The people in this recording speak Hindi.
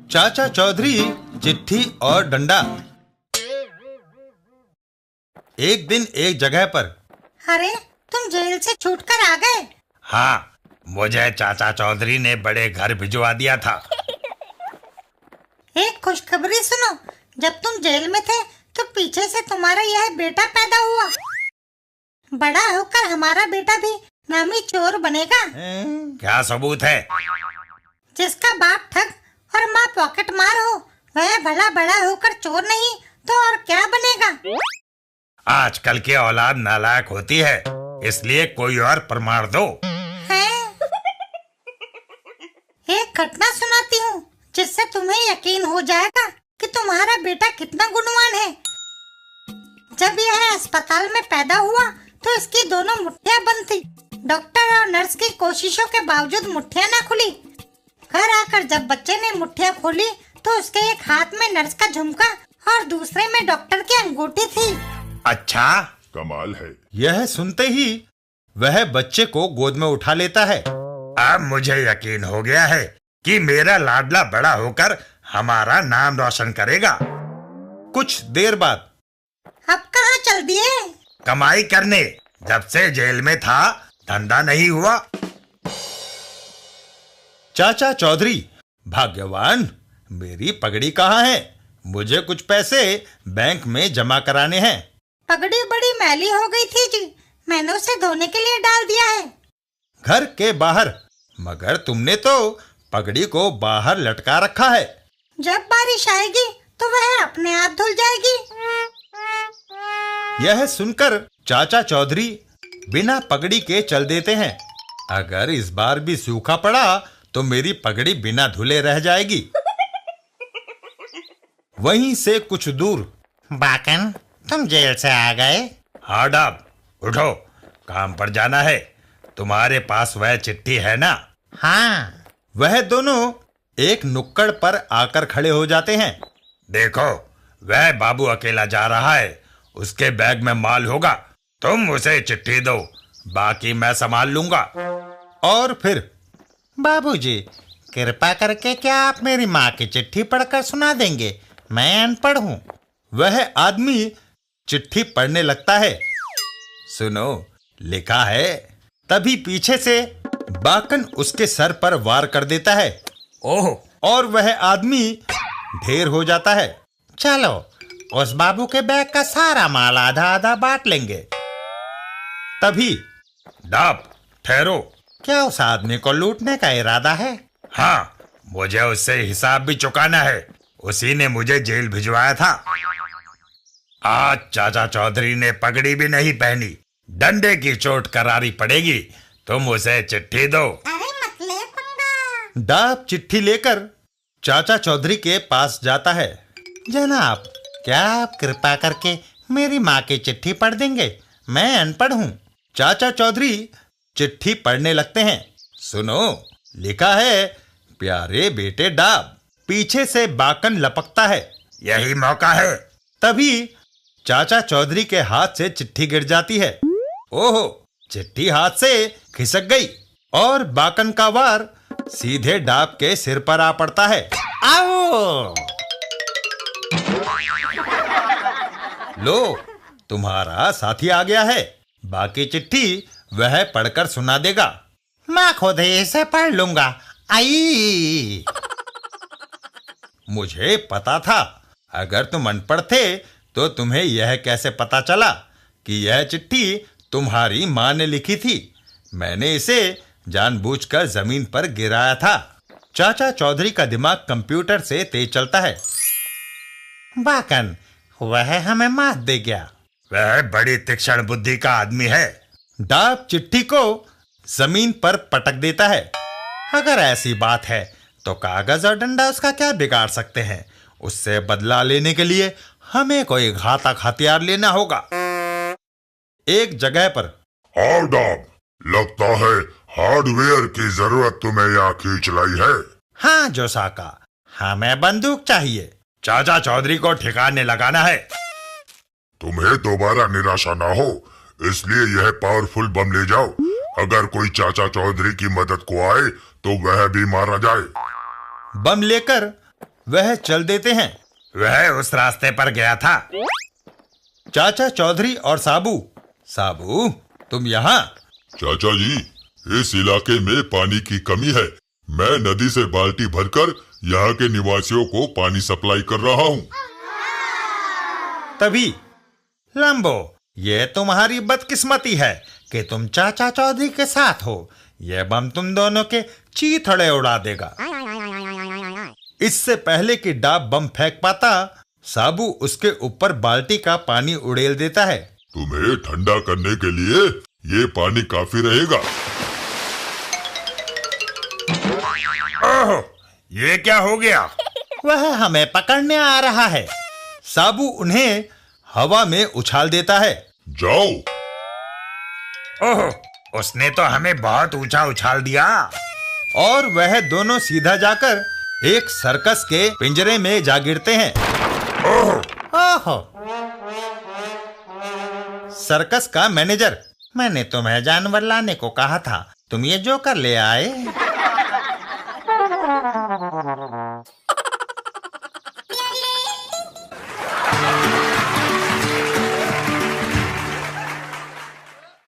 चाचा चौधरी, चिट्ठी और डंडा। एक दिन एक जगह पर। अरे, तुम जेल से छूटकर आ गए? हाँ, मुझे चाचा चौधरी ने बड़े घर भिजवा दिया था। एक खुशखबरी सुनो, जब तुम जेल में थे तो पीछे से तुम्हारा यह बेटा पैदा हुआ। बड़ा होकर हमारा बेटा भी नामी चोर बनेगा। क्या सबूत है? जिसका बाप ठग और माँ पॉकेट मार हो, वह भला बड़ा होकर चोर नहीं तो और क्या बनेगा? आजकल की औलाद नालायक होती है, इसलिए कोई और प्रमाण दो। है? एक घटना सुनाती हूँ जिससे तुम्हें यकीन हो जाएगा कि तुम्हारा बेटा कितना गुणवान है। जब यह अस्पताल में पैदा हुआ तो इसकी दोनों मुट्ठियां बंद थी। डॉक्टर और नर्स की कोशिशों के बावजूद मुट्ठियां न खुली। घर आकर जब बच्चे ने मुट्ठियां खोली तो उसके एक हाथ में नर्स का झुमका और दूसरे में डॉक्टर की अंगूठी थी। अच्छा, कमाल है। यह सुनते ही वह बच्चे को गोद में उठा लेता है। अब मुझे यकीन हो गया है कि मेरा लाडला बड़ा होकर हमारा नाम रोशन करेगा। कुछ देर बाद। अब कहाँ चल दिए? कमाई करने। जब से जेल में था धंधा नहीं हुआ। चाचा चौधरी, भाग्यवान, मेरी पगड़ी कहाँ है? मुझे कुछ पैसे बैंक में जमा कराने हैं। पगड़ी बड़ी मैली हो गई थी जी, मैंने उसे धोने के लिए डाल दिया है। घर के बाहर। मगर तुमने तो पगड़ी को बाहर लटका रखा है। जब बारिश आएगी तो वह अपने आप धुल जाएगी। यह सुनकर चाचा चौधरी बिना पगड़ी के चल देते हैं। अगर इस बार भी सूखा पड़ा तो मेरी पगड़ी बिना धुले रह जाएगी। वहीं से कुछ दूर। बाकन, तुम जेल से आ गए? हाँ डाब, उठो, काम पर जाना है। तुम्हारे पास वह चिट्ठी है ना? हाँ। वह दोनों एक नुक्कड़ पर आकर खड़े हो जाते हैं। देखो, वह बाबू अकेला जा रहा है, उसके बैग में माल होगा। तुम उसे चिट्ठी दो, बाकी मैं संभाल लूंगा। और फिर, बाबूजी, कृपा करके क्या आप मेरी माँ की चिट्ठी पढ़कर सुना देंगे? मैं अनपढ़ हूँ। वह आदमी चिट्ठी पढ़ने लगता है। सुनो, लिखा है। तभी पीछे से बाकन उसके सर पर वार कर देता है। ओह! और वह आदमी ढेर हो जाता है। चलो, उस बाबू के बैग का सारा माल आधा आधा बांट लेंगे। तभी, डाब, ठहरो। क्या उस आदमी को लूटने का इरादा है? हाँ, मुझे उससे हिसाब भी चुकाना है। उसी ने मुझे जेल भिजवाया था। आज चाचा चौधरी ने पगड़ी भी नहीं पहनी, डंडे की चोट करारी पड़ेगी। तुम उसे चिट्ठी दो। अरे मत ले पंगा। डाब चिट्ठी लेकर चाचा चौधरी के पास जाता है। जनाब, क्या आप कृपा करके मेरी माँ की चिट्ठी पढ़ देंगे? मैं अनपढ़ हूँ। चाचा चौधरी चिट्ठी पढ़ने लगते हैं। सुनो, लिखा है, प्यारे बेटे डाब। पीछे से बाकन लपकता है। यही मौका है। तभी चाचा चौधरी के हाथ से चिट्ठी गिर जाती है। ओहो! चिट्ठी हाथ से खिसक गई और बाकन का वार सीधे डाब के सिर पर आ पड़ता है। आओ! लो, तुम्हारा साथी आ गया है। बाकी चिट्ठी वह पढ़कर सुना देगा। मैं खुद ही इसे पढ़ लूंगा। आई! मुझे पता था। अगर तुम अनपढ़ थे तो तुम्हें यह कैसे पता चला कि यह चिट्ठी तुम्हारी माँ ने लिखी थी? मैंने इसे जानबूझकर जमीन पर गिराया था। चाचा चौधरी का दिमाग कंप्यूटर से तेज चलता है। बाकन, वह हमें मात दे गया। वह बड़ी तीक्ष्ण बुद्धि का आदमी है। डाब चिट्ठी को जमीन पर पटक देता है। अगर ऐसी बात है तो कागज और डंडा उसका क्या बिगाड़ सकते हैं? उससे बदला लेने के लिए हमें कोई घातक हथियार लेना होगा। एक जगह पर। हाँ डाब, लगता है हार्डवेयर की जरूरत तुम्हें यहाँ खींच लाई है। हाँ जोसाका, हमें बंदूक चाहिए। चाचा चौधरी को ठिकाने लगाना है। तुम्हें दोबारा निराशा ना हो, इसलिए यह पावरफुल बम ले जाओ। अगर कोई चाचा चौधरी की मदद को आए तो वह भी मारा जाए। बम लेकर वह चल देते हैं। वह उस रास्ते पर गया था। चाचा चौधरी और साबू। साबू, तुम यहाँ? चाचा जी, इस इलाके में पानी की कमी है। मैं नदी से बाल्टी भरकर यहाँ के निवासियों को पानी सप्लाई कर रहा हूँ। तभी लंबो, ये तुम्हारी बदकिस्मती है कि तुम चाचा चौधरी के साथ हो। यह बम तुम दोनों के चीथड़े उड़ा देगा। इससे पहले कि डाब बम फेंक पाता, साबू उसके ऊपर बाल्टी का पानी उड़ेल देता है। तुम्हें ठंडा करने के लिए ये पानी काफी रहेगा। ओह, ये क्या हो गया? वह हमें पकड़ने आ रहा है। साबू उन्हें हवा में उछाल देता है। जाओ। ओह, उसने तो हमें बहुत ऊंचा उछाल दिया। और वह दोनों सीधा जाकर एक सर्कस के पिंजरे में जा गिरते हैं। ओह, ओहो, सर्कस का मैनेजर। मैंने तुम्हें जानवर लाने को कहा था, तुम ये जोकर ले आए।